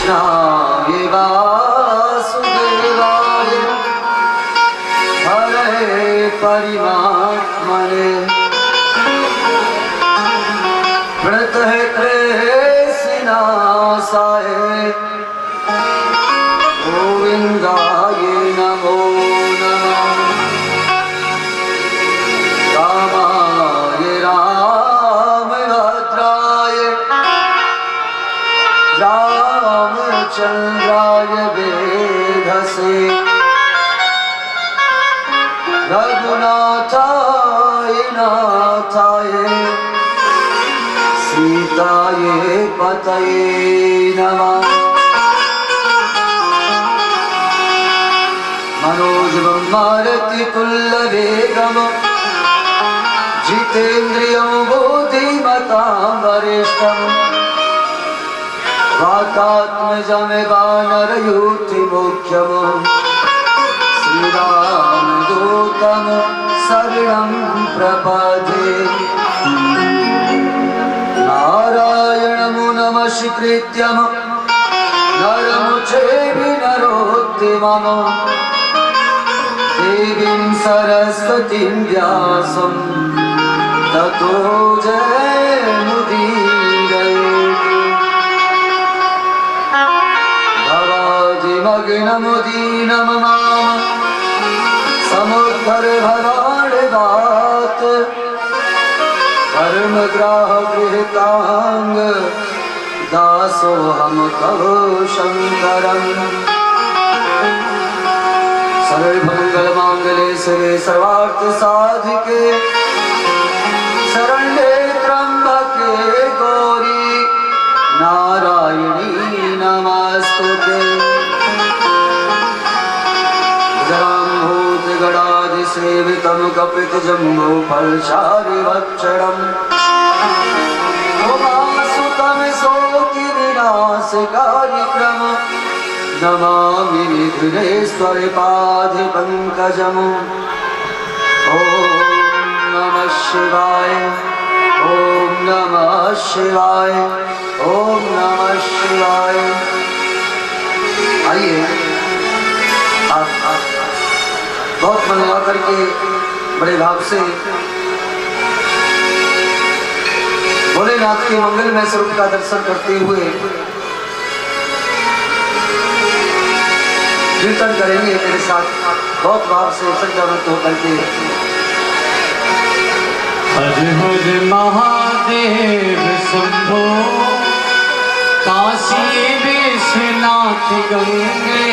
कृष्णाय वासुदेवाय हरे परमात्मने प्रणतः क्लेशनाशाय गोविन्दाय नमो नमः। रामाय रामभद्राय रामचन्द्राय वेधसे रघुनाथाय नाथाय सीताय पतये नमः। मनोजवं मारुतितुल्यवेगं जितेन्द्रियं बुद्धिमतां वरिष्ठं वातात्मजं वानरयूथमुख्यं श्रीरामदूतं शरणं प्रपद्ये। नारायणं नमस्कृत्यं नरं चैव नरोत्तमं देवीं सरस्वतीं व्यासं ततो जयमुदीरयेत्। भवादिमग्नमुदीनं मां समुद्धर भवाण्डवात् परमग्राहगृहीताङ्ग दासोऽहं तव शङ्करम्। सर्वमङ्गलमाङ्गल्ये शिवे सर्वार्थसाधिके शरण्ये त्र्यम्बके गौरी नारायणी नमस्तुते। जराम्भूतगणाधिसेवितं कपितजम्बूफलचारुभक्षणम् उमासुतं शोकविनाशकार्यक्रमम् नमामि विघ्नेश्वरपादपङ्कजम्। ॐ नमः शिवाय ॐ नमः शिवाय ॐ नमः शिवाय। आइए आप बहुत मन लगा करके बड़े भाव से भोलेनाथ के मंगलमय स्वरूप का दर्शन करते हुए कीर्तन करेंगे मेरे साथ बहुत भाव से संजमित होकर के। हर हर महादेव शंभो काशी विश्वनाथ गंगे।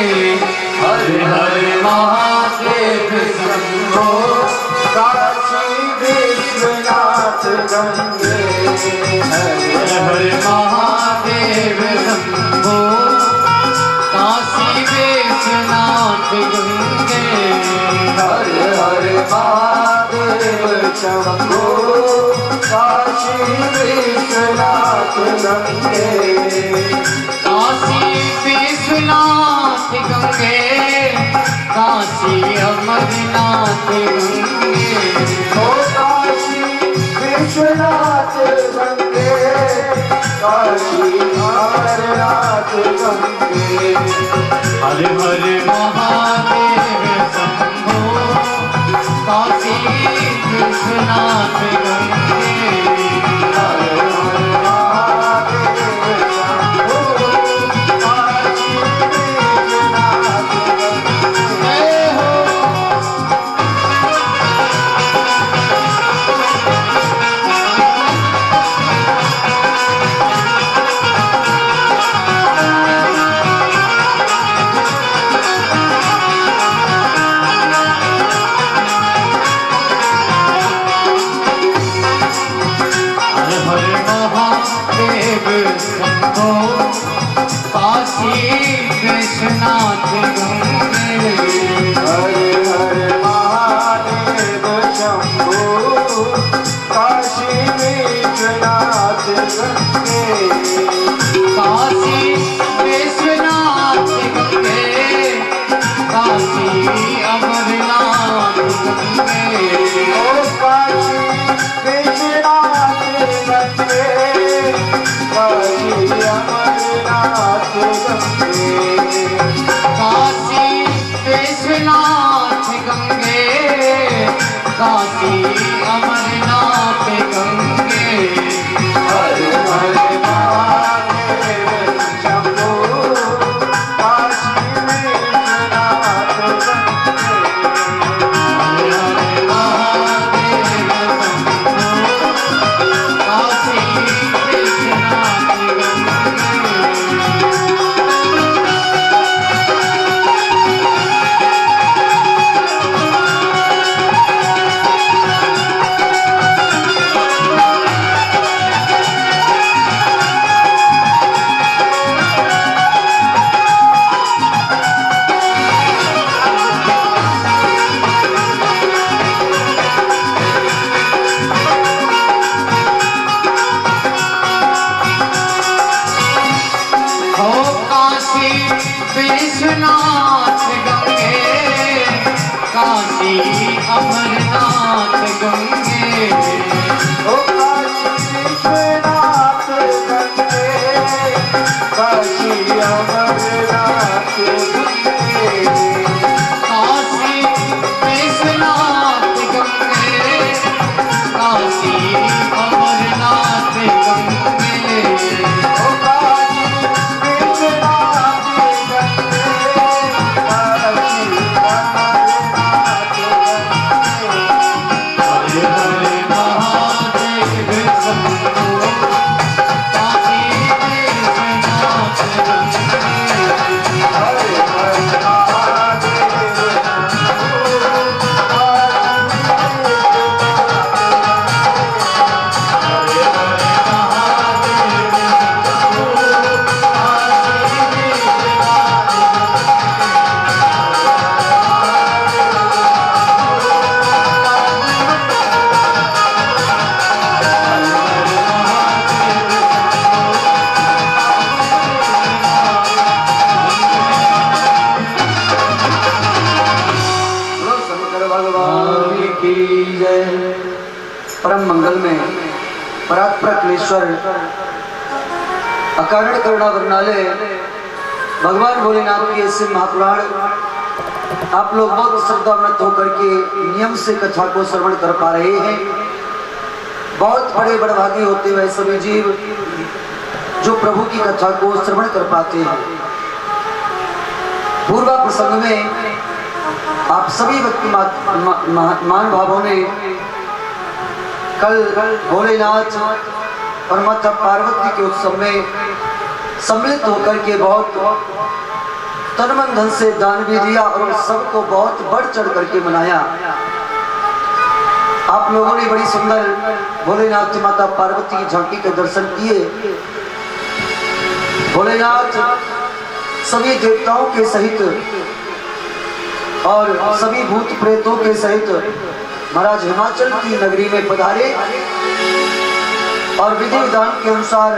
हर हर महादेव शंभो काशी विश्वनाथ गंगे। हर हर महादेव शंभो काशी विश्वनाथ गंगे। हर हर महादेव शंभो काशी विश्वनाथ गंगे। काशी विश्वनाथ गंगे काशी अमरनाथ गंगे। ओ काशी विश्वनाथ गंगे काशी अमरनाथ गंगे। हर हर महादेव शंभो काशी विश्वनाथ गंगे। हर हर महादेव शंभो काशी विश्वनाथ गंगे। काशी विश्वनाथ गंगे। हर हर महादेव शंभो काशी विश्वनाथ गंगे। काशी विश्वनाथ गंगे काशी अमरनाथ गंगे। ओ काशी विश्वनाथ गंगे काशी अमरनाथ गंगे। विश्वनाथ गंगे काशी अमरनाथ गंगे हर हर महादेव शंभो काशी विश्वनाथ गंगे हर हर महादेव शंभो काशी विश्वनाथ गंगे विश्वनाथ गंगे काशी अमरनाथ गंगे ओ काशी विश्वनाथ गंगे काशी अमरनाथ गंगे काशी विश्वनाथ गंगे काशी अमरनाथ गंगे ओ काशी विश्वनाथ गंगे काशी अमरनाथ गंगे हर हर महादेव शंभो काशी विश्वनाथ गंगे हर हर महादेव बोलो शंकर भगवान की जय। परम मंगल में परात्परमेश्वर अकारण करुणा वर्णालय भगवान भोलेनाथ के ऐसे महापुराण आप लोग बहुत श्रद्धावनत होकर के नियम से कथा को श्रवण कर पा रहे हैं। बहुत बड़े बड़भागी होते हुए सभी जीव जो प्रभु की कथा को श्रवण कर पाते हैं। पूर्व प्रसंग में आप सभी भक्ति मान भावों ने कल भोलेनाथ और माता पार्वती के उत्सव में सम्मिलित होकर के बहुत तन मन धन से दान भी दिया और उन सबको बहुत बढ़ चढ़ करके मनाया। आप लोगों ने बड़ी सुंदर भोलेनाथ माता पार्वती की झांकी के दर्शन किए। भोलेनाथ सभी देवताओं के सहित और सभी भूत प्रेतों के सहित महाराज हिमाचल की नगरी में पधारे और विधि विधान के अनुसार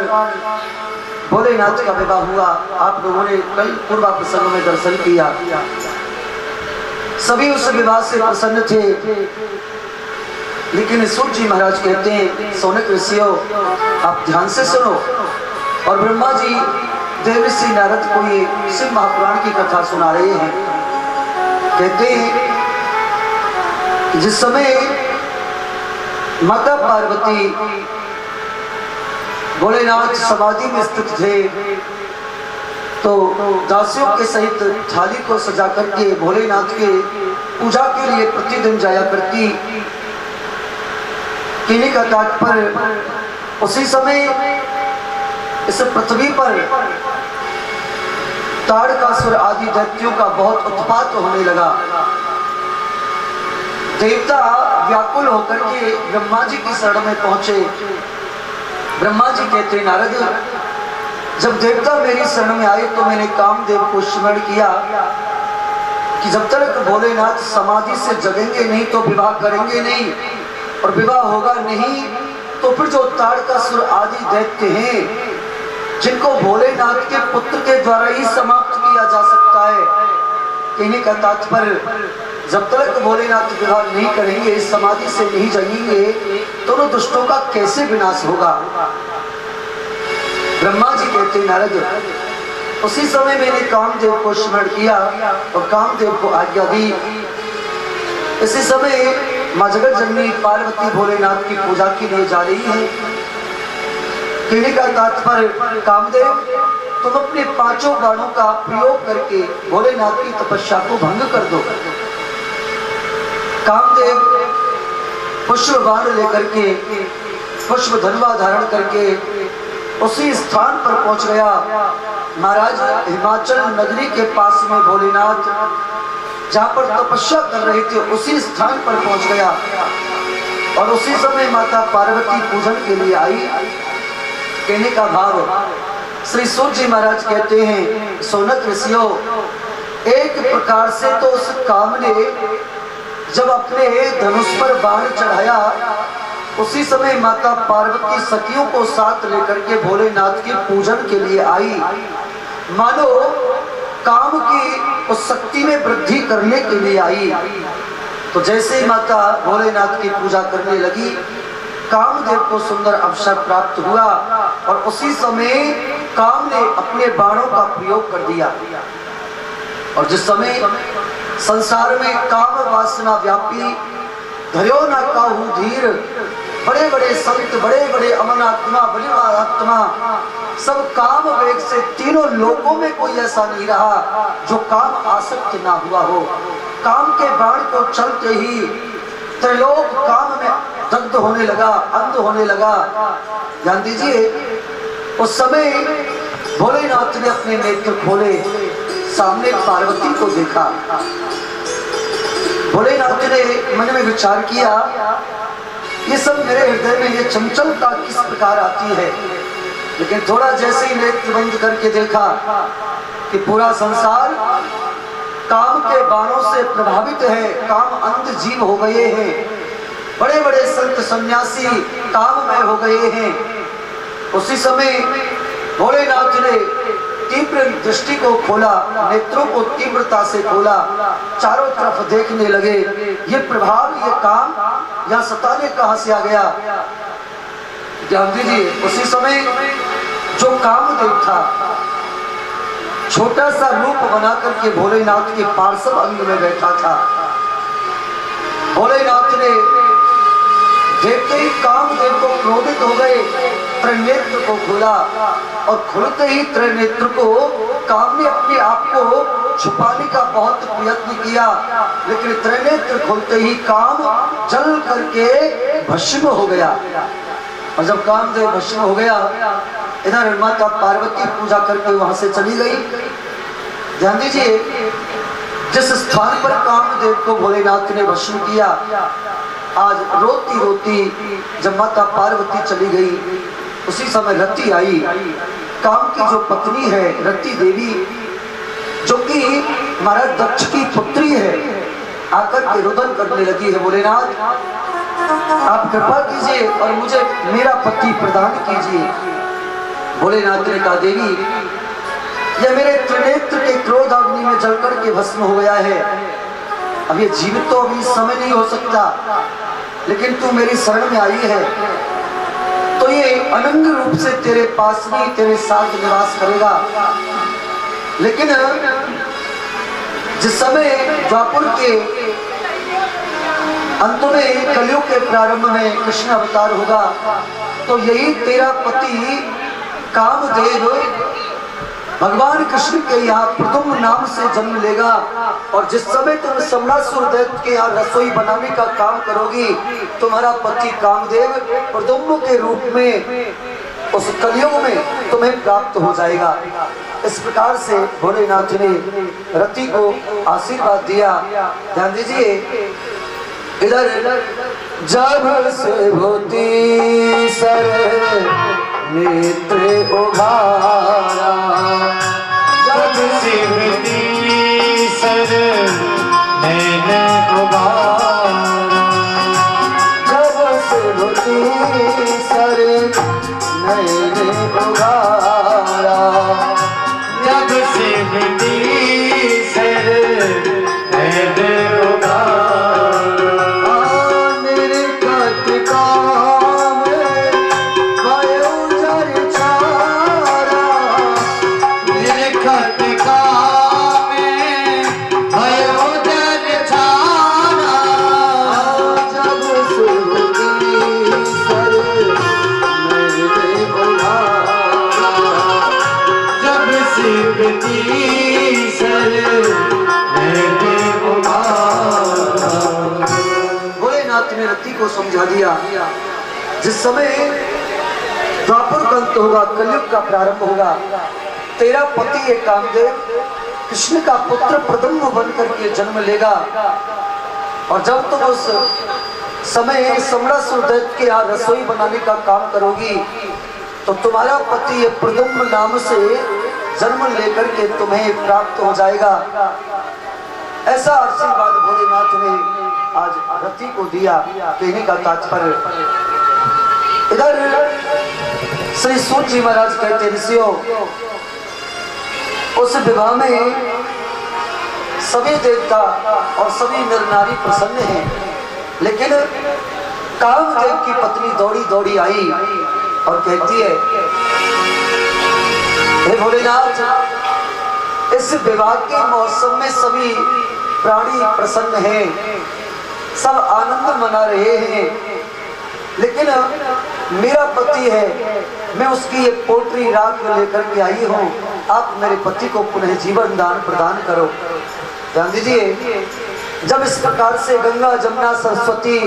भोलेनाथ का विवाह हुआ। आप लोगों ने कल पूर्व प्रसंग में दर्शन किया। सभी उस विवाह से प्रसन्न थे, लेकिन सूर्य जी महाराज कहते हैं सोनक ऋषियों आप ध्यान से सुनो। और ब्रह्मा जी देवर्षि नारद को ये शिव महापुराण की कथा सुना रहे हैं। कहते हैं कि जिस समय माता पार्वती भोलेनाथ समाधि में स्थित थे तो दासियों के सहित थाली को सजा करके भोलेनाथ के पूजा के लिए प्रतिदिन जाया करती। कहने का तात्पर्य उसी समय इस पृथ्वी पर ताड़कासुर आदि दैत्यों का बहुत उत्पात होने लगा। देवता व्याकुल होकर के ब्रह्मा जी की शरण में पहुंचे। ब्रह्मा जी कहते नारद जब देवता मेरी शरण में आए तो मैंने कामदेव को स्मरण किया कि जब तक भोलेनाथ समाधि से जगेंगे नहीं तो विवाह करेंगे नहीं, और विवाह होगा नहीं तो फिर जो ताड़कासुर आदि दैत्य हैं जिनको भोलेनाथ के पुत्र के द्वारा ही समाप्त किया जा सकता है। कहने का तात्पर्य जब तक भोलेनाथ विवाह नहीं करेंगे, समाधि से नहीं जगेंगे तो उन दुष्टों का कैसे विनाश होगा। ब्रह्मा जी कहते नारद उसी समय मैंने कामदेव को स्मरण किया और कामदेव को आज्ञा दी। इसी समय मां जगत जननी पार्वती भोलेनाथ की पूजा के लिए जा रही है। कहने का तात्पर्य, कामदेव तुम अपने 5 बाणों का प्रयोग करके भोलेनाथ की तपस्या को भंग कर दो। कामदेव पुष्प बाण लेकर के, पुष्प धनुआ धारण करके उसी स्थान पर पहुंच गया। महाराज हिमाचल नगरी के पास में भोलेनाथ जहां पर तपस्या कर रहे थे उसी स्थान पर पहुंच गया और उसी समय माता पार्वती पूजन के लिए आई। कहने का भाव, श्री सूर्य जी महाराज कहते हैं, सोनक ऋषियों, एक प्रकार से तो उस काम ने जब अपने धनुष पर बाण चढ़ाया उसी समय माता पार्वती सखियों को साथ लेकर के भोलेनाथ के पूजन के लिए आई। मानो काम की उस शक्ति में वृद्धि करने के लिए आई। तो जैसे ही माता भोलेनाथ की पूजा करने लगी, कामदेव को सुंदर अवसर प्राप्त हुआ और उसी समय काम ने अपने बाणों का प्रयोग कर दिया। और जिस समय संसार में काम वासना व्यापी, धर्यो न काहू धीर, बड़े बड़े संत, बड़े बड़े अमनात्मा, बड़े आत्मा सब काम वेग से तीनों लोकों में कोई ऐसा नहीं रहा जो काम आसक्त ना हुआ हो। काम के बाण को चलते ही त्रैलोक काम में दग्ध होने लगा, अंध होने लगा। ध्यान दीजिए, उस समय भोलेनाथ ने अपने नेत्र खोले, सामने पार्वती को देखा। भोलेनाथ ने मन में विचार किया, ये सब मेरे हृदय में ये चंचलता किस प्रकार आती है। लेकिन थोड़ा जैसे ही नेत्र बंद करके देखा कि पूरा संसार काम के बाणों से प्रभावित है, काम अंध जीव हो गए हैं, बड़े बड़े संत सन्यासी काममय हो गए हैं। उसी समय भोलेनाथ ने तीव्र दृष्टि को खोला, नेत्रों को तीव्रता से खोला, चारों तरफ देखने लगे। ये प्रभाव, ये काम यहाँ सताने कहां से आ गया। ध्यान दीजिए, उसी समय जो कामदेव था छोटा सा रूप बना करके भोलेनाथ के पार्श्व अंग में बैठा था। भोलेनाथ ने देखते ही कामदेव को क्रोधित हो गए, त्रिनेत्र को खोला और खुलते ही त्रिनेत्र को काम ने अपने आप को छुपाने का बहुत प्रयत्न किया, लेकिन त्रिनेत्र खुलते ही काम जल करके भस्म हो गया। और जब कामदेव भस्म हो गया, इधर माता पार्वती पूजा करके वहां से चली गई। ध्यान दीजिए, जिस स्थान पर कामदेव को भोलेनाथ ने भस्म किया, आज रोती रोती जब माता पार्वती चली गई, उसी समय रति आई। काम की जो पत्नी है रति देवी, जो कि महाराज दक्ष की पुत्री है, आकर के रुदन करने लगी है, भोलेनाथ आप कृपा कीजिए और मुझे मेरा पति प्रदान कीजिए। भोलेनाथ ने कहा, देवी यह मेरे त्रिनेत्र के क्रोध अग्नि में जलकर के भस्म हो गया है। अब ये जीवित तो अभी समय नहीं हो सकता, लेकिन तू मेरी शरण में आई है तो ये अनंग रूप से तेरे पास में तेरे साथ निवास करेगा। लेकिन जिस समय द्वापर के अंत में, कलयुग के प्रारंभ में कृष्ण अवतार होगा, तो यही तेरा पति कामदेव भगवान कृष्ण के यहाँ प्रदुम्न नाम से जन्म लेगा। और जिस समय तुम समनासुर दैत्य के यहाँ रसोई बनाने का काम करोगी, तुम्हारा पति कामदेव प्रदुम्न के रूप में उस कलयुग में तुम्हें प्राप्त हो जाएगा। इस प्रकार से भोलेनाथ ने रति को आशीर्वाद दिया। ध्यान दीजिए, इधर जब से होती सर नेत्र उघारा, जब से होती सर नैन उघारा, जब से होती सर नैन उघारा, जब से होती सर नैन उघारा, समझा दिया। जिस समय द्वापर का अंत होगा, कलयुग का प्रारंभ होगा, तेरा पति ये कामदेव कृष्ण का पुत्र प्रद्युम्न बन करके जन्म लेगा। और जब तुम उस समय समरासुर दैत्य के यहाँ रसोई बनाने का काम करोगी तो तुम्हारा पति ये प्रद्युम्न नाम से जन्म लेकर के तुम्हें प्राप्त हो जाएगा। ऐसा आशीर्वाद भोलेनाथ ने आज रति को दिया। कहने का तात्पर्य, इधर श्री सूत जी महाराज कहते ऋषियों, उस विवाह में सभी देवता और सभी नर नारी प्रसन्न हैं, लेकिन कामदेव की पत्नी दौड़ी दौड़ी आई और कहती है, हे भोलेनाथ, इस विवाह के मौसम में सभी प्राणी प्रसन्न हैं, सब आनंद मना रहे हैं, लेकिन मेरा पति है, मैं उसकी एक पोटरी राख लेकर के आई हूँ, आप मेरे पति को पुनः जीवन दान प्रदान करो। ध्यान दीजिए, जब इस प्रकार से गंगा जमुना सरस्वती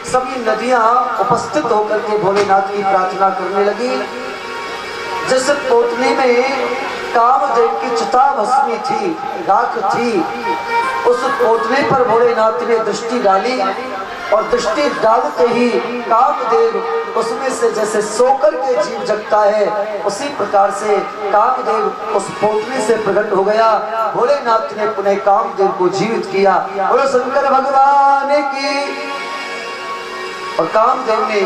सभी नदियां उपस्थित होकर के भोलेनाथ की प्रार्थना करने लगी, जिस पोटली में कामदेव की चिता भस्मी थी, राख थी, उस पोटली पर भोलेनाथ ने दृष्टि डाली और दृष्टि डालते ही कामदेव उसमें से जैसे सोकर के जीव जगता है, उसी प्रकार से कामदेव उस पोटली से प्रकट हो गया। भोलेनाथ ने पुनः कामदेव को जीवित किया। बोलो शंकर भगवान की। और कामदेव ने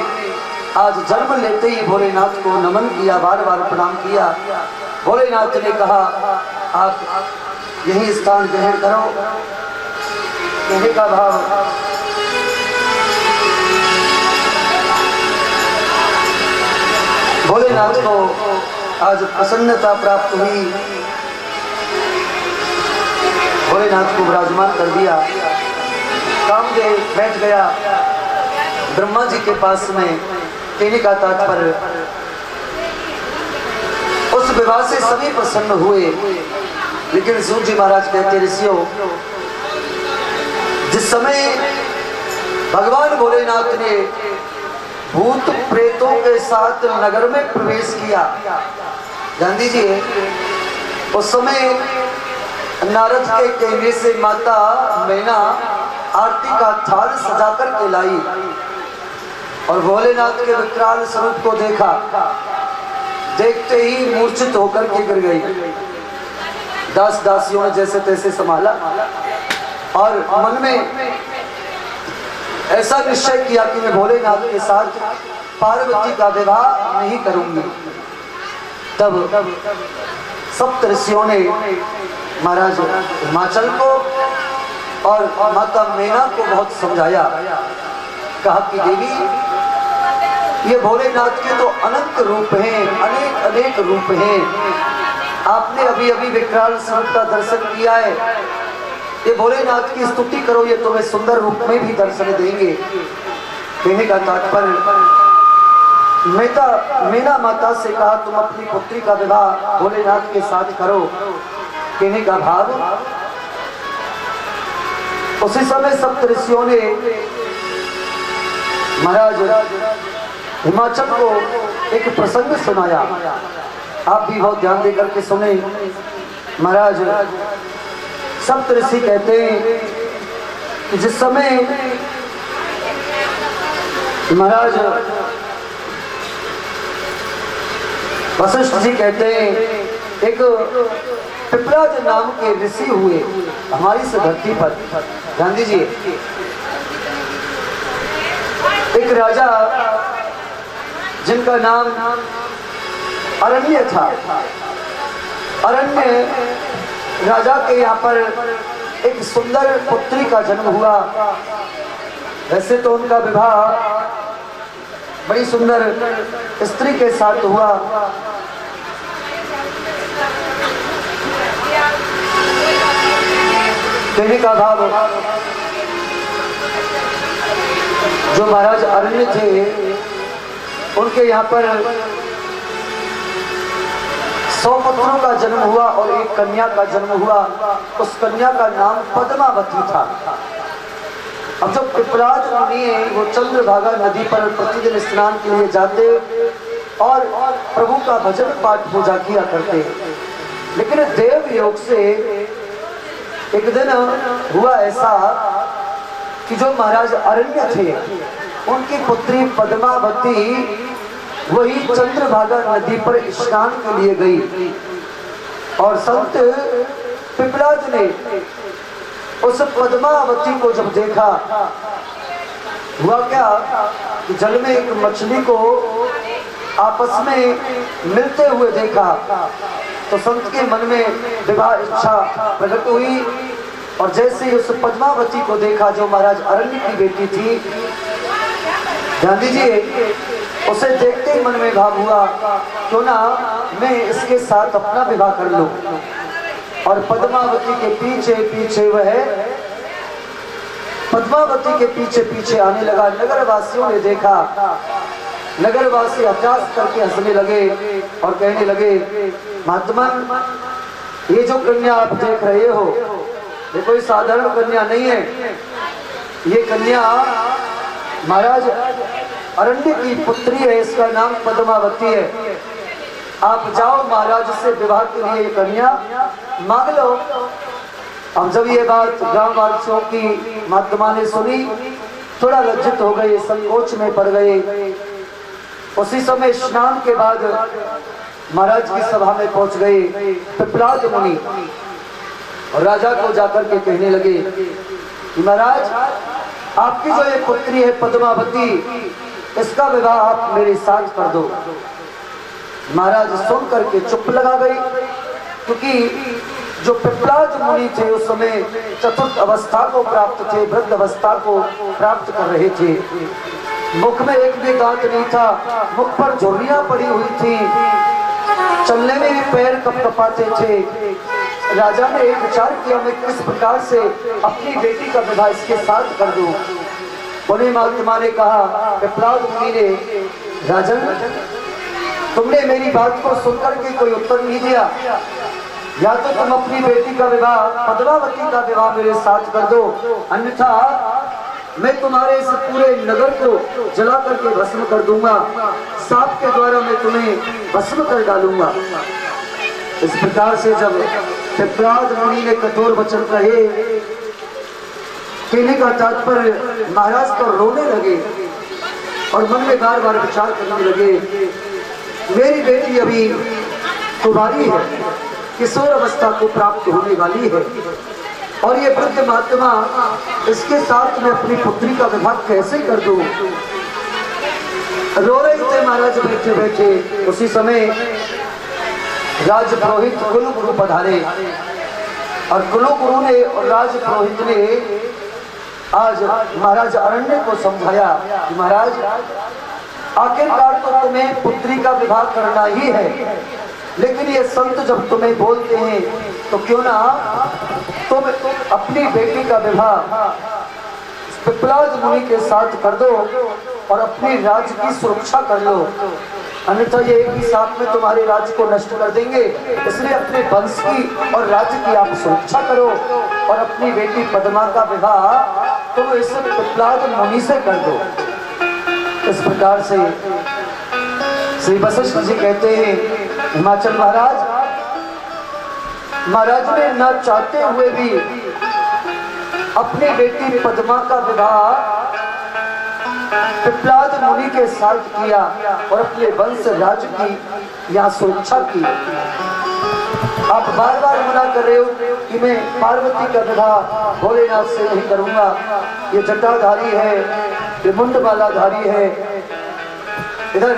आज जन्म लेते ही भोलेनाथ को नमन किया, बार बार प्रणाम किया। भोलेनाथ ने कहा, आप यही स्थान ग्रहण करो। कहने का भाव, भोलेनाथ को आज प्रसन्नता प्राप्त हुई। भोलेनाथ को विराजमान कर दिया। कामदेव बैठ गया ब्रह्मा जी के पास में। कहने का तात्पर्य, उस विवाह से सभी प्रसन्न हुए, लेकिन सूत जी महाराज कहते ऋषियों, जिस समय भगवान भोलेनाथ ने भूत प्रेतों के साथ नगर में प्रवेश किया, ध्यान दीजिए, उस समय नारद के कहने से माता मैना आरती का थाल सजाकर के लाई और भोलेनाथ के विकराल स्वरूप को देखा। देखते ही मूर्छित होकर के गिर गई। दास दासियों ने जैसे तैसे संभाला और मन में ऐसा निश्चय किया कि मैं भोलेनाथ के साथ पार्वती का विवाह नहीं करूंगी। तब सप्त ऋषियों ने महाराज हिमाचल को और माता मैना को बहुत समझाया। कहा कि देवी, ये भोलेनाथ के तो अनंत रूप हैं, अनेक अनेक रूप हैं। आपने अभी अभी विकराल स्वरूप का दर्शन किया है, ये भोलेनाथ की स्तुति करो, ये तुम्हें सुंदर रूप में भी दर्शन देंगे। कहने का तात्पर्य, मीना माता से कहा, तुम अपनी पुत्री का विवाह भोलेनाथ के साथ करो। कहने का भाव, उसी समय सप्त ऋषियों ने महाराज हिमाचल को एक प्रसंग सुनाया। आप भी बहुत ध्यान देकर के सुने। महाराज सप्त ऋषि कहते हैं कि जिस समय महाराज वशिष्ठ जी कहते हैं एक पिपलाद नाम के ऋषि हुए हमारी इस धरती पर। ध्यान दीजिए, एक राजा जिनका नाम अरण्य था। अरण्य राजा के यहाँ पर एक सुंदर पुत्री का जन्म हुआ। वैसे तो उनका विवाह बड़ी सुंदर स्त्री के साथ हुआ, कहने का भाव, जो महाराज अरण्य थे उनके यहाँ पर 100 पुत्रों का जन्म हुआ और एक कन्या का जन्म हुआ। उस कन्या का नाम पद्मावती था। अब जब पिपलाद मुनि है वो चंद्रभागा नदी पर प्रतिदिन स्नान के लिए जाते और प्रभु का भजन पाठ पूजा किया करते, लेकिन देव योग से एक दिन हुआ ऐसा कि जो महाराज अरण्य थे उनकी पुत्री पद्मावती वही चंद्रभागा नदी पर स्नान के लिए गई और संत पिपलाद ने उस पद्मावती को जब देखा, हुआ क्या कि जल में एक मछली को आपस में मिलते हुए देखा तो संत के मन में विवाह इच्छा प्रकट हुई और जैसे ही उस पद्मावती को देखा जो महाराज अरण्य की बेटी थी, ध्यान दीजिए, उसे देखते ही मन में भाव हुआ क्यों ना मैं इसके साथ अपना विवाह कर लूं। और पद्मावती के पीछे पीछे वह पद्मावती के पीछे पीछे आने लगा। नगर वासियों ने देखा, नगरवासी हताश करके हंसने लगे और कहने लगे, महात्मन ये जो कन्या आप देख रहे हो ये कोई साधारण कन्या नहीं है, ये कन्या महाराज अरण्य की पुत्री है, इसका नाम पद्मावती है। आप जाओ महाराज से विवाह के लिए ये कन्या मांग लो। अब जब ये बात गांव वासियों की महात्मा ने सुनी, थोड़ा लज्जित हो गए, संकोच में पड़ गए। उसी समय स्नान के बाद महाराज की सभा में पहुंच गए पिपलाद मुनि और राजा को जाकर के कहने लगे कि महाराज आपकी जो ये पुत्री है पद्मावती, इसका विवाह आप मेरे साथ कर दो। महाराज सुन करके चुप लगा गए, क्योंकि जो पिपलाद मुनि थे उस समय चतुर्थ अवस्था को प्राप्त थे, वृद्ध अवस्था को प्राप्त कर रहे थे। मुख में एक भी दांत नहीं था, मुख पर झुर्रियां पड़ी हुई थी, चलने में भी पैर कपकपाते थे। राजा ने एक विचार किया, मैं किस प्रकार से अपनी बेटी का विवाह इसके साथ कर दूं। मुनि महात्मा ने कहा, पिपलाद मुनि ने, राजन तुमने मेरी बात को सुनकर के कोई उत्तर नहीं दिया, या तो तुम अपनी बेटी का विवाह पद्मावती का विवाह मेरे साथ कर दो, अन्यथा मैं तुम्हारे इस पूरे नगर को जला करके भस्म कर दूंगा, सांप के द्वारा मैं तुम्हें भस्म कर डालूंगा। इस प्रकार से जब पिपलाद मुनि ने कठोर वचन कहे, कहने का तात्पर्य महाराज तो रोने लगे और मन में बार बार विचार करने लगे, मेरी बेटी अभी कुमारी है, किशोर अवस्था को प्राप्त होने वाली है और ये वृद्ध महात्मा, इसके साथ मैं अपनी पुत्री का विवाह कैसे कर दूं। रो रहे थे महाराज बैठे बैठे। उसी समय राज पुरोहित कुलगुरु पधारे और कुलगुरु ने और राज पुरोहित ने आज महाराज अरण्य को समझाया कि महाराज आखिरकार तो तुम्हें पुत्री का विवाह करना ही है, लेकिन ये संत जब तुम्हें बोलते हैं तो क्यों ना तुम अपनी बेटी का विवाह पिपलाद मुनि के साथ कर दो और अपने राज्य की सुरक्षा कर लो, अन्यथा ये एक ही साथ में तुम्हारे राज्य को नष्ट कर देंगे। इसलिए अपने वंश की और राज्य की आप सुरक्षा करो और अपनी बेटी पद्मा का विवाह तुम इस पिपलाद मुनि से कर दो। इस प्रकार से श्री वशिष्ठ जी कहते हैं, हिमाचल महाराज ने न चाहते हुए भी अपनी बेटी पद्मा का विवाह पिपलाद मुनि के साथ किया और अपने वंश राज्य की यहाँ सुरक्षा की। आप बार बार मना कर रहे हो कि मैं पार्वती का विवाह भोलेनाथ से नहीं करूंगा, ये जटाधारी है, ये मुंडमालाधारी है। इधर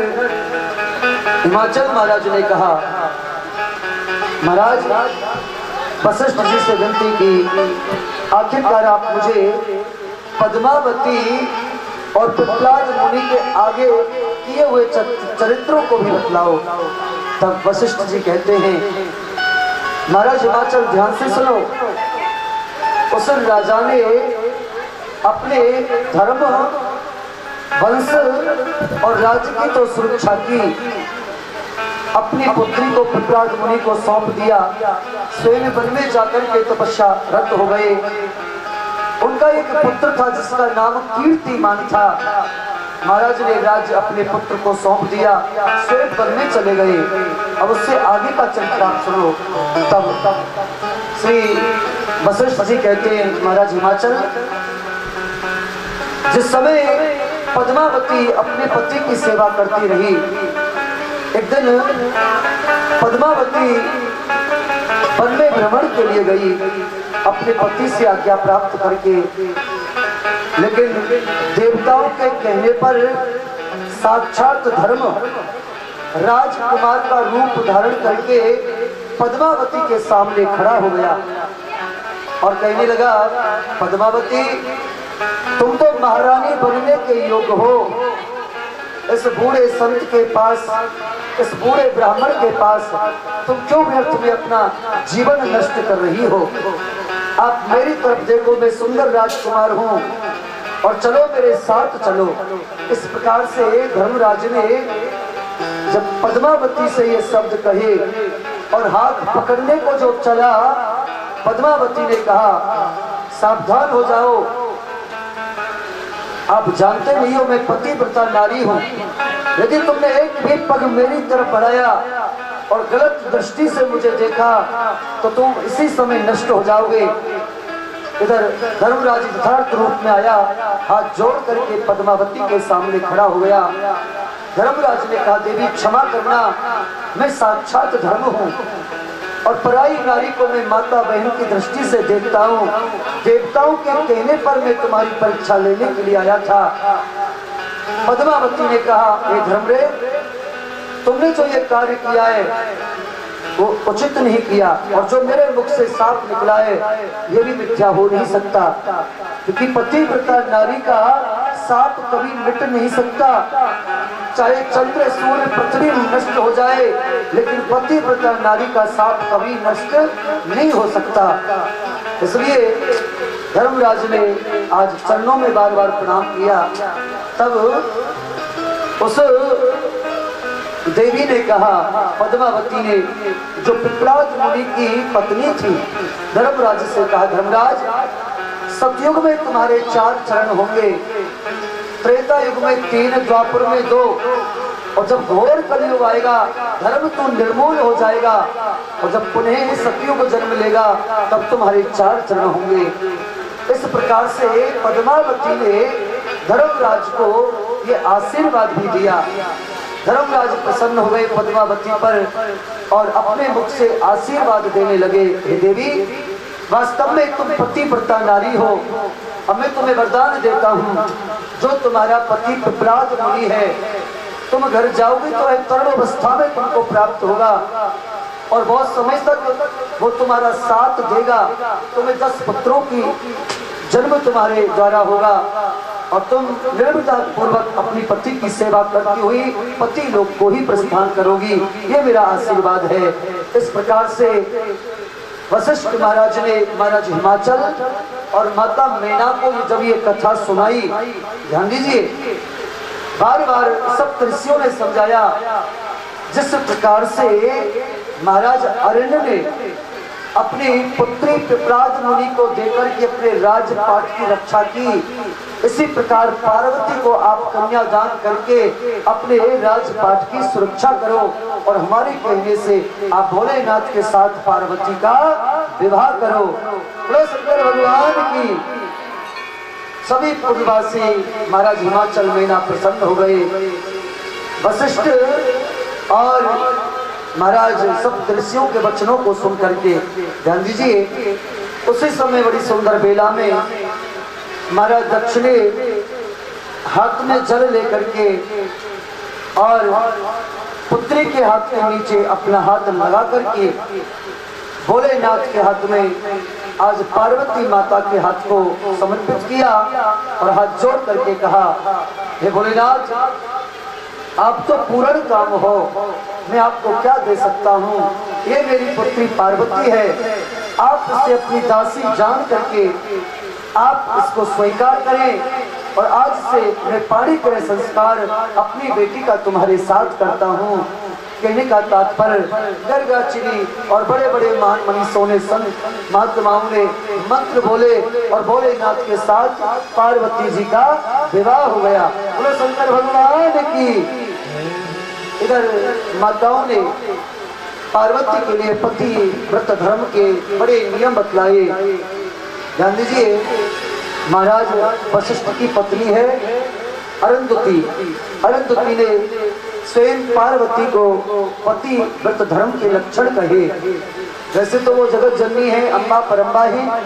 हिमाचल महाराज ने कहा, महाराज वशिष्ठ जी से विनती की, आखिरकार आप मुझे पद्मावती और पिपलाद मुनि के आगे किए हुए चरित्रों को भी बतलाओ। तब वशिष्ठ जी कहते हैं, महाराज हिमाचल ध्यान से सुनो। उस राजा ने अपने धर्म, वंश और राज्य की तो सुरक्षा की, अपनी पुत्री को पिपलाद मुनि को सौंप दिया, स्वयं वन में जाकर के तपस्या रत हो गए। उनका एक पुत्र था जिसका नाम कीर्तिमान था। महाराज ने राज्य अपने पुत्र को सौंप दिया, स्वयं वन में चले गए। अब उससे आगे का चरित्र आप सुनो। तब श्री वशिष्ठ जी कहते हैं, महाराज हिमाचल, जिस समय पद्मावती अपने पति की सेवा करती रही, एक दिन पद्मावती वन में भ्रमण के लिए गई अपने पति से आज्ञा प्राप्त करके, लेकिन देवताओं के कहने पर साक्षात धर्म राजकुमार का रूप धारण करके पद्मावती के सामने खड़ा हो गया और कहने लगा, पद्मावती, तुम तो महारानी बनने के योग्य हो। इस बूढ़े संत के पास, इस बूढ़े ब्राह्मण के पास तुम क्यों व्यर्थ में अपना जीवन नष्ट कर रही हो? आप मेरी तरफ देखो, मैं सुंदर राजकुमार हूँ और चलो मेरे साथ चलो। इस प्रकार से धर्मराज ने जब पद्मावती से ये शब्द कहे और हाथ पकड़ने को जो चला, पद्मावती ने कहा, सावधान हो जाओ, आप जानते नहीं हो मैं पतिव्रता नारी हूँ। यदि तुमने एक भी पग मेरी तरफ बढ़ाया और गलत दृष्टि से मुझे देखा तो तुम इसी समय नष्ट हो जाओगे। इधर धर्मराज यथार्थ रूप में आया, हाथ जोड़ करके पद्मावती के सामने खड़ा हो गया। धर्मराज ने कहा, देवी क्षमा करना, मैं साक्षात धर्म हूँ और पराई नारी को मैं माता बहन की दृष्टि से देखता हूँ। देवताओं के कहने पर मैं तुम्हारी परीक्षा लेने के लिए आया था। पद्मावती ने कहा, हे धर्मरे, तुमने जो ये कार्य किया है वो उचित नहीं किया और जो मेरे मुख से साफ निकला है ये भी मिथ्या हो नहीं सकता, क्योंकि पतिव्रता नारी का साप कभी मिट नहीं सकता। चाहे चंद्र सूर्य पृथ्वी नष्ट हो जाए, लेकिन पतिव्रता नारी का साप कभी नष्ट नहीं हो सकता। इसलिए धर्मराज ने आज चरणों में बार बार प्रणाम किया। तब उस देवी ने कहा, पद्मावती ने, जो पिपलाद मुनि की पत्नी थी, धर्मराज से कहा, धर्मराज, सतयुग में तुम्हारे 4 चरण होंगे, त्रेता युग में 3, द्वापर में 2, और जब घोर कलयुग आएगा धर्म तो निर्मूल हो जाएगा और जब पुनः सतयुग जन्म लेगा तब तुम्हारे 4 चरण होंगे। इस प्रकार से पद्मावती ने धर्मराज को ये आशीर्वाद भी दिया। धर्मराज प्रसन्न हो गए पद्मावती पर और अपने मुख से आशीर्वाद देने लगे, हे देवी, वास्तव में तुम पतिव्रता नारी हो। अब मैं तुम्हें वरदान देता हूँ, जो तुम्हारा पति पिपलाद मुनि है, तुम घर जाओगे तो एक तरुण अवस्था में तुमको प्राप्त होगा और बहुत समय तक वो तुम्हारा साथ देगा। तुम्हें 10 पुत्रों की जन्म तुम्हारे द्वारा होगा और तुम निर्भरता पूर्वक अपनी पति की सेवा करती हुई पति लोग को ही प्रस्थान करोगी। ये मेरा आशीर्वाद है। इस प्रकार से वशिष्ठ महाराज ने महाराज हिमाचल और माता मैना को जब ये कथा सुनाई, ध्यान दीजिए, बार बार सब ऋषियों ने समझाया, जिस प्रकार से महाराज अरण्य ने अपनी पुत्री पिपलाद मुनि को देकर के अपने राजपाट की रक्षा की, इसी प्रकार पार्वती को आप कन्यादान करके अपने राजपाट की सुरक्षा करो और हमारे कहने से आप भोलेनाथ के साथ पार्वती का विवाह करो। बोलो शंकर भगवान की। सभी पुरवासी महाराज हिमाचल मैना प्रसन्न हो गए। वशिष्ठ और महाराज सब ऋषियों के वचनों को सुन करके, ध्यान दीजिए, उसी समय बड़ी सुंदर बेला में महाराज दक्ष ने हाथ में जल लेकर के और पुत्री के हाथ के नीचे अपना हाथ लगा करके भोलेनाथ के हाथ में आज पार्वती माता के हाथ को समर्पित किया और हाथ जोड़ करके कहा, हे भोलेनाथ, आप तो पूर्ण काम हो, मैं आपको क्या दे सकता हूँ? ये मेरी पुत्री पार्वती है, आप इसे अपनी दासी जान करके आप इसको स्वीकार करें और आज से मैं पाणी करे संस्कार अपनी बेटी का तुम्हारे साथ करता हूँ। कहने का तात्पर्य गर्गाचिनी और बड़े बड़े महान मनीषों ने संत महात्माओं ने मंत्र बोले और भोलेनाथ के साथ पार्वती जी का विवाह हो गया। बोलो शंकर भगवान की। इधर माताओं ने पार्वती के लिए पति व्रत धर्म के बड़े नियम बतलाए। ध्यान दीजिए, महाराज वशिष्ठ की पत्नी है अरुंधति। अरुंधति ने स्वयं पार्वती को पति व्रत धर्म के लक्षण कहे। वैसे तो वो जगत जननी है, अम्बा परम्बा है,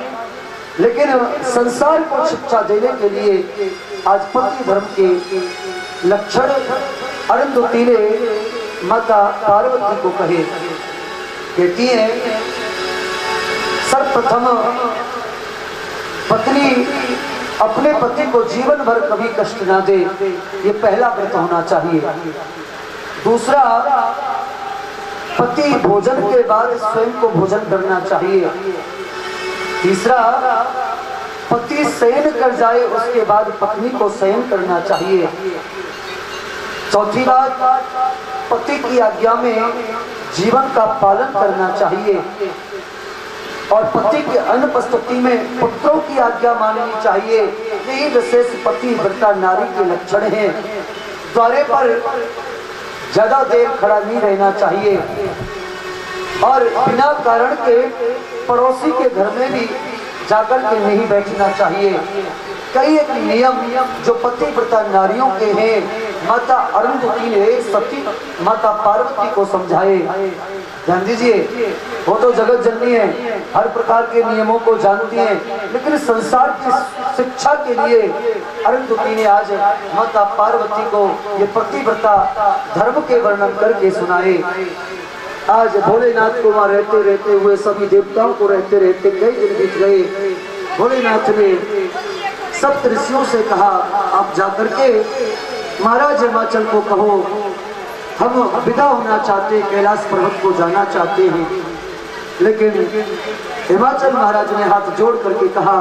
लेकिन संसार को शिक्षा देने के लिए आज पति धर्म के लक्षण अरुंधति ने माता पार्वती को कहे। कहती है सर्वप्रथम पत्नी अपने पति को जीवन भर कभी कष्ट ना दे, ये पहला व्रत होना चाहिए। दूसरा, पति भोजन के बाद स्वयं को भोजन करना चाहिए। तीसरा, पति शयन कर जाए उसके बाद पत्नी को शयन करना चाहिए। चौथी बात, पति की आज्ञा में जीवन का पालन करना चाहिए और पति के अनुपस्थिति में पुत्रों की आज्ञा माननी चाहिए। यही विशेष पति व्रता नारी के लक्षण हैं। द्वारे पर ज्यादा देर खड़ा नहीं रहना चाहिए और बिना कारण के पड़ोसी के घर में भी जाकर के नहीं बैठना चाहिए। कई एक नियम जो पति व्रता नारियों के हैं माता अरुंधति ने सती माता पार्वती को समझाए। ध्यान दीजिए, वो तो जगत जननी है, हर प्रकार के नियमों को जानती है, लेकिन संसार की शिक्षा के लिए अरुंधति ने आज माता पार्वती को ये पतिव्रता धर्म के वर्णन करके सुनाए। आज भोलेनाथ को वहां रहते रहते हुए सभी देवताओं को रहते रहते कई दिन बीत गए। भोलेनाथ ने सप्त ऋषियों से कहा, आप जाकर के महाराज हिमाचल को कहो हम विदा होना चाहते, कैलाश पर्वत को जाना चाहते हैं। लेकिन हिमाचल महाराज ने हाथ जोड़ करके कहा,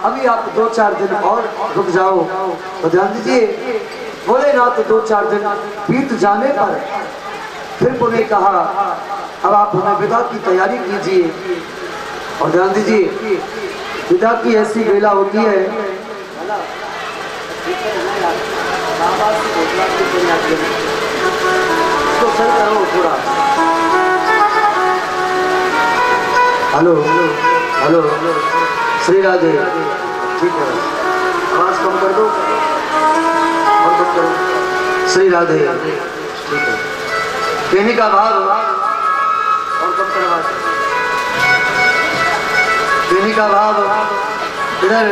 अभी आप 2-4 दिन और रुक जाओ। तो ध्यान दीजिए, भोलेनाथ 2-4 दिन बीत जाने पर फिर उन्हें कहा, अब आप हमें विदा की तैयारी कीजिए। और ध्यान दीजिए, विदा की ऐसी वेला होती है तो सही करो थोड़ा। हेलो हेलो श्री राधे, ठीक है, आवाज कम कर दो और कम करो। श्री राधे, ठीक है, कहने का भाव और कम करो आवाज। कहने का भाव इधर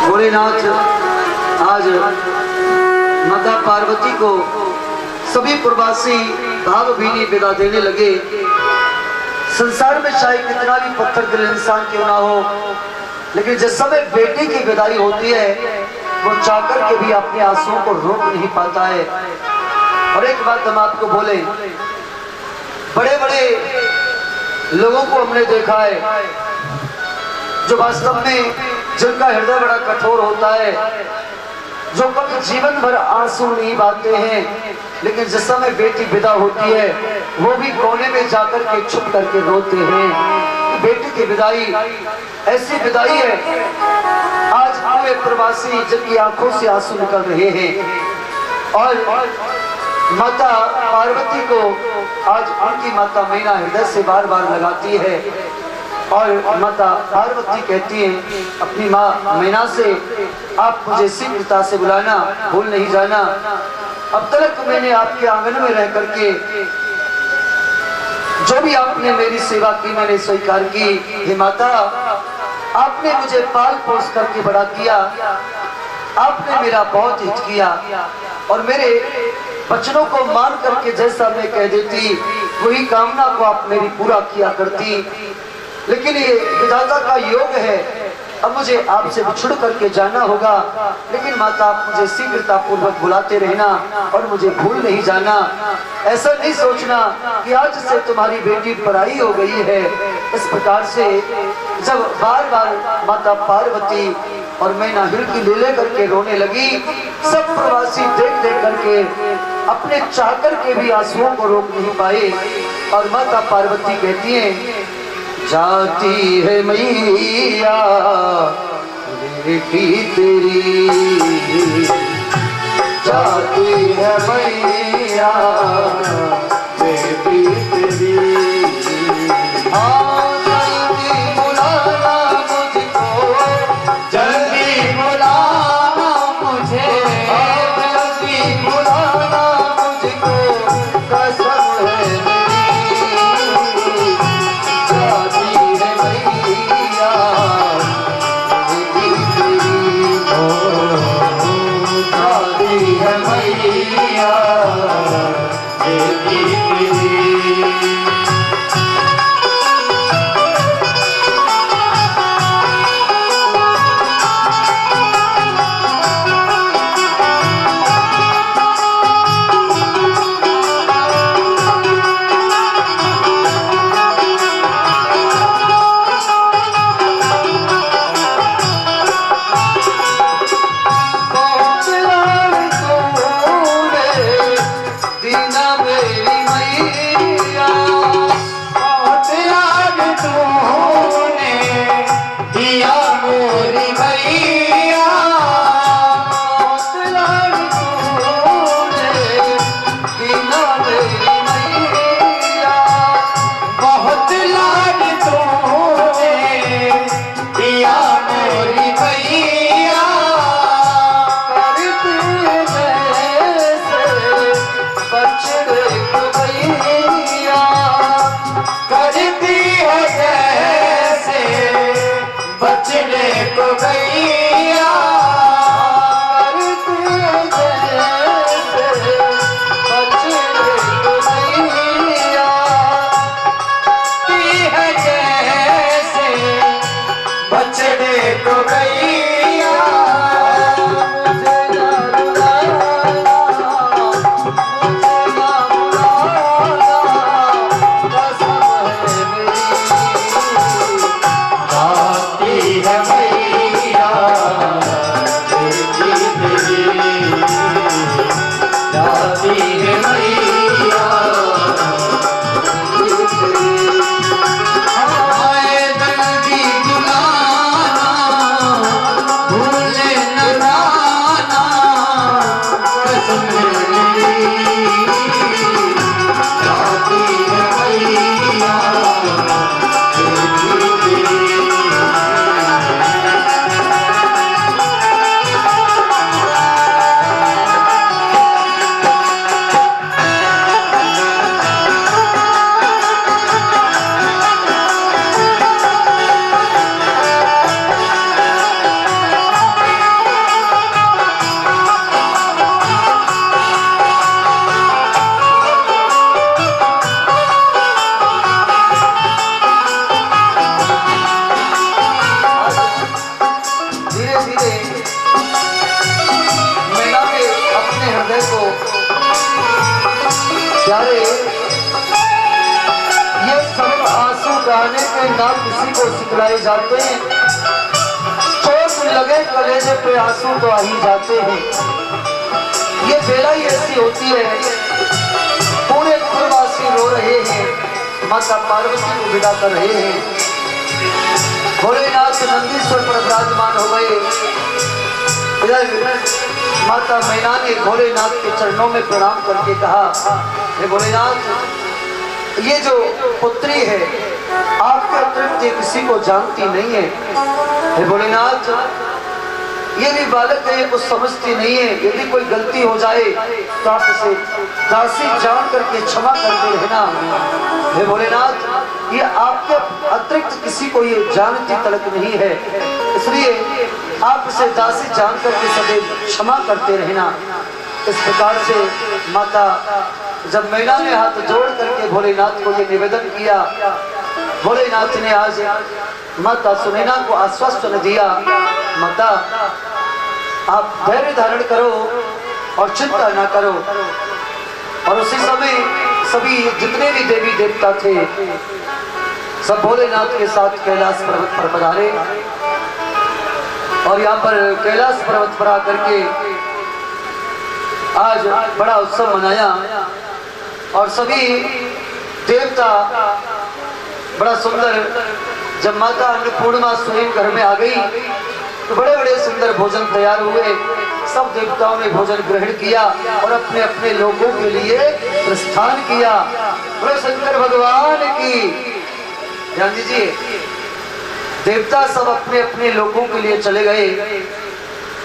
भोलेनाथ आज माता पार्वती को सभी प्रवासी भावभीनी विदा देने लगे। संसार में चाहे कितना भी पत्थर दिल इंसान क्यों ना हो, लेकिन जिस समय बेटी की विदाई होती है वो चाहकर के भी अपने आंसुओं को रोक नहीं पाता है। और एक बात हम आपको बोले, बड़े बड़े लोगों को हमने देखा है जो वास्तव में जिनका हृदय बड़ा कठोर होता है, जो कभी जीवन भर आंसू नहीं बहाते हैं, लेकिन जिस समय बेटी विदा होती है वो भी कोने में जाकर के छुप करके रोते हैं। बेटी की विदाई ऐसी विदाई है, आज पूरे प्रवासी जिनकी आंखों से आंसू निकल रहे हैं। और माता पार्वती को आज उनकी माता मैना हृदय से बार बार लगाती है और माता पार्वती कहती है अपनी माँ मैना से, आप मुझे शीघ्रता से बुलाना, भूल नहीं जाना। अब तक मैंने आपके आंगन में रह करके जो भी आपने मेरी सेवा की मैंने स्वीकार की। हे माता, आपने मुझे पाल पोस करके बड़ा किया, आपने मेरा बहुत हित किया और मेरे वचनों को मान करके जैसा मैं कह देती वही कामना को आप मेरी पूरा किया करती। लेकिन ये विधाता का योग है, अब मुझे आपसे बिछुड़ करके जाना होगा। लेकिन माता, आप मुझे शीघ्रता पूर्वक बुलाते रहना और मुझे भूल नहीं जाना। ऐसा नहीं सोचना कि आज से तुम्हारी बेटी पराई हो गई है। इस प्रकार से जब बार बार माता पार्वती और मैना हिड़की ले ले करके रोने लगी। सब प्रवासी देख देख करके अपने चाकर के भी आंसुओं को रोक नहीं पाए। और माता पार्वती कहती है, जाती है मैया बेटी तेरी, जाती है मैया बेटी तेरी। हाँ जल्दी बुलाना मुझको, जल्दी बुलाना मुझे, जल्दी बुलाना मुझको, कसम है मेरी, जाती है मैया बेटी तेरी, जाती है मैया बेटी तेरी। बहुत लाड़ तूने दीना मेरी मैया, बहुत लाड तूने दिया मोरी मैया, बहुत लाड़ तूने दीना मेरी मैया, बहुत लाड तूने दिया मोरी मैया। करती है जैसे बछड़े को गैया, करती है जैसे बछड़े को गैया, करती है जैसे बछड़े को गैया। मुझे ना रुलाना, मुझे ना बुलाना, कसम है मेरी, जाती है मैया बेटी तेरी, जाती है मैया आए जल्दी बुलाना, भूले न जाना कसम मेरी, जाती है मैया बेटी तेरी। धीरे धीरे मैना ने अपने हृदय को प्यारे, ये सब आंसू गाने के ना किसी को सिखलाए जाते हैं, चोट लगे कलेजे पे आंसू तो आ ही जाते हैं। ये बेला ही ऐसी होती है, पूरे कुलवासी रो रहे हैं, माता पार्वती को विदा कर रहे हैं। भोलेनाथ नंदीश्वर पर विराजमान हो गए। इधर माता मैना ने भोलेनाथ के चरणों में प्रणाम करके कहा, हे भोलेनाथ, ये जो पुत्री है आपके अतिरिक्त ये किसी को जानती नहीं है। हे भोलेनाथ, ये भी बालक है, कुछ समझती नहीं है, यदि कोई गलती हो जाए तो आप इसे दासी जान करके क्षमा करते रहना। हे भोलेनाथ, ये आपके अतिरिक्त किसी को ये जानती तलक नहीं है, इसलिए आप इसे दासी जान करके सदैव क्षमा करते रहना। इस प्रकार से माता जब मैना ने हाथ जोड़ करके भोलेनाथ को ये निवेदन किया, भोलेनाथ ने आज माता सुनैना को आश्वासन दिया, माता आप धैर्य धारण करो और चिंता ना करो। और उसी समय सभी जितने भी देवी देवता थे सब भोलेनाथ के साथ कैलाश पर्वत पर पधारे और यहाँ पर कैलाश पर्वत पर आकर के आज बड़ा उत्सव मनाया और सभी देवता बड़ा सुंदर। जब माता अन्नपूर्णा स्वयं घर में आ गई तो बड़े बड़े सुंदर भोजन तैयार हुए। सब देवताओं ने भोजन ग्रहण किया और अपने अपने लोगों के लिए प्रस्थान किया। बोलो शंकर भगवान की। ध्यान दीजिए, देवता सब अपने अपने लोगों के लिए चले गए।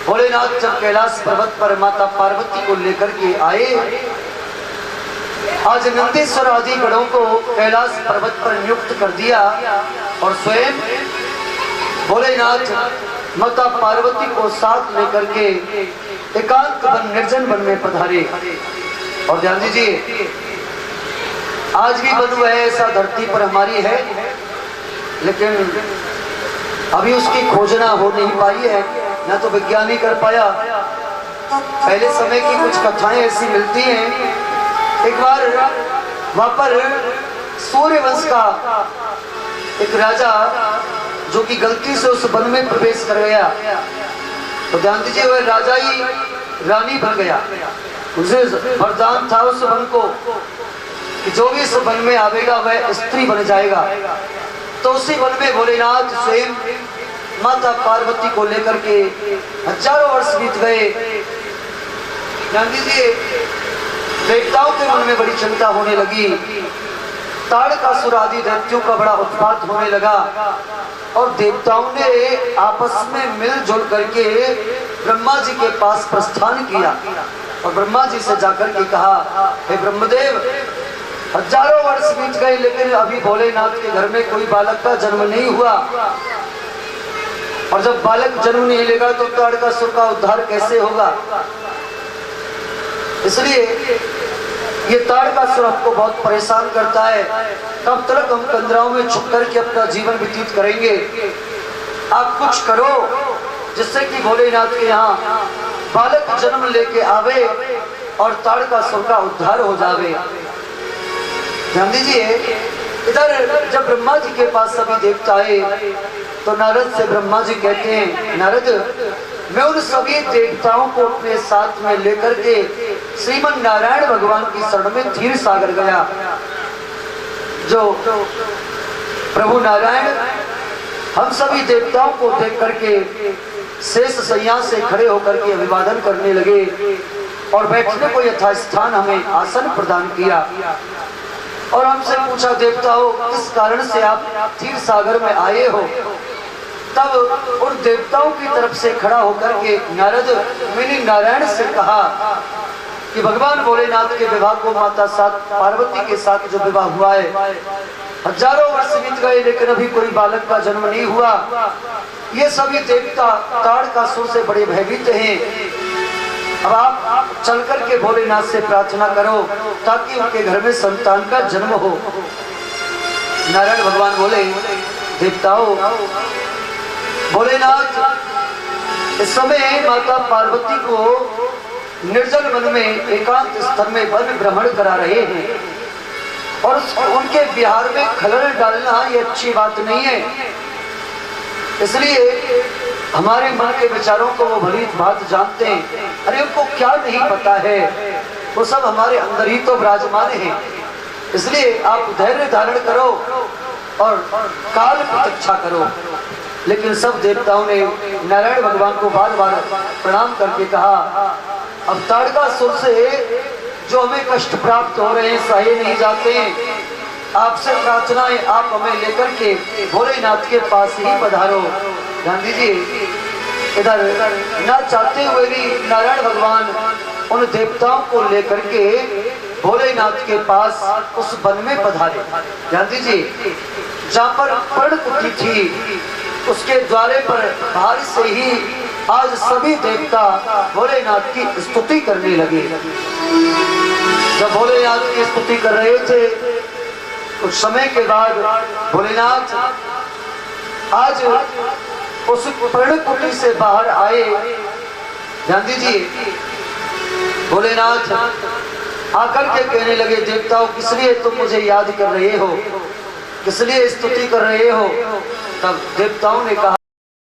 भोलेनाथ जब कैलाश पर्वत पर माता पार्वती को लेकर के आए, आज नंदीश्वर आदि गणों को कैलाश पर्वत पर नियुक्त कर दिया और स्वयं भोलेनाथ माता पार्वती को साथ लेकर के एकांत वन निर्जन वन में पधारे। और ध्यान दीजिए, आज भी वन वह ऐसा धरती पर हमारी है, लेकिन अभी उसकी खोजना हो नहीं पाई है, न तो विज्ञान ही कर पाया। पहले समय की कुछ कथाएं ऐसी मिलती हैं। एक बार वहां पर सूर्यवंश का एक राजा जो कि गलती से उस वन में प्रवेश कर गया, तो ध्यान दीजिए वह राजा ही रानी बन गया। उसे वरदान था उस वन को कि जो भी इस वन में आवेगा वह स्त्री बन जाएगा। तो उसी वन में भोलेनाथ स्वयं माता पार्वती को लेकर के हजारों वर्ष बीत गए। ध्यान दीजिए, देवताओं के मन में बड़ी चिंता होने लगी। ताड़कासुर आदि दैत्यों का बड़ा उत्पात होने लगा और देवताओं ने आपस में मिलजुल करके ब्रह्मा जी के पास प्रस्थान किया और ब्रह्मा जी से जाकर के कहा, हे ब्रह्मदेव, हजारों वर्ष बीत गए लेकिन अभी भोलेनाथ के घर में कोई बालक का जन्म नहीं हुआ, और जब बालक जन्म नहीं लेगा तो ताड़कासुर का उद्धार कैसे होगा। इसलिए ये ताड़कासुर हमको बहुत परेशान करता है। कब तक हम कंदराओं में छुप करके अपना जीवन व्यतीत करेंगे। आप कुछ करो जिससे कि भोलेनाथ के यहाँ बालक जन्म लेके आवे और ताड़कासुर का उद्धार हो जावे। ध्यान दीजिए, इधर जब ब्रह्मा जी के पास सभी देवता आए तो नारद से ब्रह्मा जी कहते हैं, नारद, मैं उन सभी देवताओं को अपने साथ में लेकर के श्रीमन नारायण भगवान की शरण में क्षीर सागर गया। जो प्रभु नारायण हम सभी देवताओं को देख करके शेष सैया से खड़े होकर के अभिवादन करने लगे और बैठने को यथास्थान हमें आसन प्रदान किया और हमसे पूछा, देवताओं, किस कारण से आप क्षीर सागर में आए हो। तब उन देवताओं की तरफ से खड़ा होकर के नारद मैंने नारायण से कहा कि भगवान भोलेनाथ के विवाह को माता साथ पार्वती के साथ जो विवाह हुआ है, हजारों वर्ष बीत गए लेकिन अभी कोई बालक का जन्म नहीं हुआ। ये सभी देवता ताड़कासुर से बड़े भयभीत हैं। अब आप चल करके भोलेनाथ से प्रार्थना करो ताकि उनके घर में संतान का जन्म हो। नारायण भगवान बोले, देवताओं, भोलेनाथ इस समय माता पार्वती को निर्जल वन में एकांत स्थल में वन भ्रमण करा रहे हैं और उनके बिहार में खलल डालना ये अच्छी बात नहीं है। इसलिए हमारे मन के विचारों को वो भली बात जानते हैं। अरे उनको क्या नहीं पता है, वो सब हमारे अंदर ही तो विराजमान है। इसलिए आप धैर्य धारण करो और काल प्रतीक्षा करो। लेकिन सब देवताओं ने नारायण भगवान को बार बार प्रणाम करके कहा, अब ताड़कासुर से जो हमें कष्ट प्राप्त हो रहे हैं सहे नहीं जाते हैं। आपसे प्रार्थना है आप हमें लेकर के भोलेनाथ के पास ही पधारो। ध्यान दीजिए, इधर ना चाहते हुए भी नारायण भगवान उन देवताओं को लेकर के भोलेनाथ के पास उस वन में पधारे। ध्यान दीजिए, जहाँ पर पर्णकुटी थी उसके द्वारे पर बाहर से ही आज सभी देवता भोलेनाथ की स्तुति करने लगे। जब भोलेनाथ की स्तुति कर रहे थे कुछ समय के बाद भोलेनाथ आज उस पर्णकुटी से बाहर आए। ध्यान दीजिए, भोलेनाथ आकर के कहने लगे, देवताओं, किस लिए तुम मुझे याद कर रहे हो, किस लिए स्तुति कर रहे हो। तब देवताओं ने कहा,